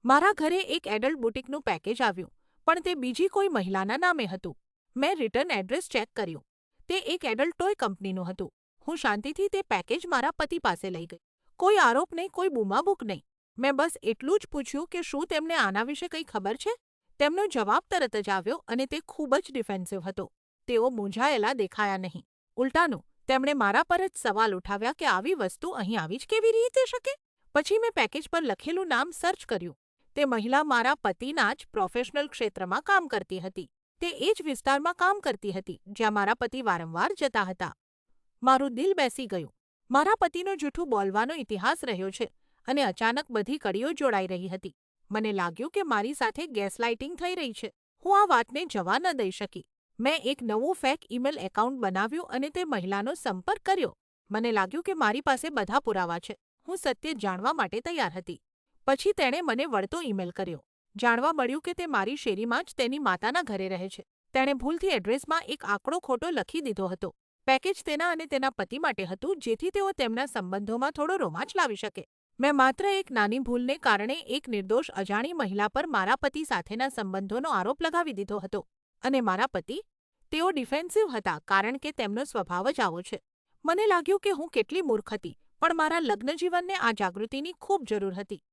મારા ઘરે એક એડલ્ટ બુટીકનું પેકેજ આવ્યું, પણ તે બીજી કોઈ મહિલાના નામે હતું. મેં રિટર્ન એડ્રેસ ચેક કર્યું. તે એક એડલ્ટ ટોય કંપનીનું હતું. હું શાંતિથી તે પેકેજ મારા પતિ પાસે લઈ ગઈ. કોઈ આરોપ નહીં, કોઈ બૂમાબૂક નહીં. મેં બસ એટલું જ પૂછ્યું કે શું તેમને આના વિશે કંઈ ખબર છે? તેમનો જવાબ તરત જ આવ્યો અને તે ખૂબ જ ડિફેન્સિવ હતો. તેઓ મૂંઝાયેલા દેખાયા નહીં. ઉલટાનું, તેમણે મારા પર જ સવાલ ઉઠાવ્યા કે આવી વસ્તુ અહીં આવી જ કેવી રીતે શકે? પછી મેં પેકેજ પર લખેલું નામ સર્ચ કર્યું. તે મહિલા મારા પતિના જ પ્રોફેશનલ ક્ષેત્રમાં કામ કરતી હતી. તે એ જ વિસ્તારમાં કામ કરતી હતી જ્યાં મારા પતિ વારંવાર જતા હતા. મારું દિલ બેસી ગયું. મારા પતિનો જૂઠું બોલવાનો ઇતિહાસ રહ્યો છે અને અચાનક બધી કડીઓ જોડાઈ રહી હતી. મને લાગ્યું કે મારી સાથે ગેસલાઇટિંગ થઈ રહી છે. હું આ વાતને જવા ન દઈ શકી. મેં એક નવું ફેક ઈમેલ એકાઉન્ટ બનાવ્યું અને તે મહિલાનો સંપર્ક કર્યો. મને લાગ્યું કે મારી પાસે બધા પુરાવા છે. હું સત્ય જાણવા માટે તૈયાર હતી. પછી તેણે મને વળતો ઈમેલ કર્યો. જાણવા મળ્યું કે તે મારી શેરીમાં જ તેની માતાના ઘરે રહે છે. તેણે ભૂલથી એડ્રેસમાં એક આંકડો ખોટો લખી દીધો હતો. પેકેજ તેના અને તેના પતિ માટે હતું, જેથી તેઓ તેમના સંબંધોમાં થોડો રોમાંચ લાવી શકે. મેં માત્ર એક નાની ભૂલને કારણે એક નિર્દોષ અજાણી મહિલા પર મારા પતિ સાથેના સંબંધોનો આરોપ લગાવી દીધો હતો. અને મારા પતિ? તેઓ ડિફેન્સિવ હતા કારણ કે તેમનો સ્વભાવ જ આવો છે. મને લાગ્યું કે હું કેટલી મૂર્ખ હતી, પણ મારા લગ્નજીવનને આ જાગૃતિની ખૂબ જરૂર હતી.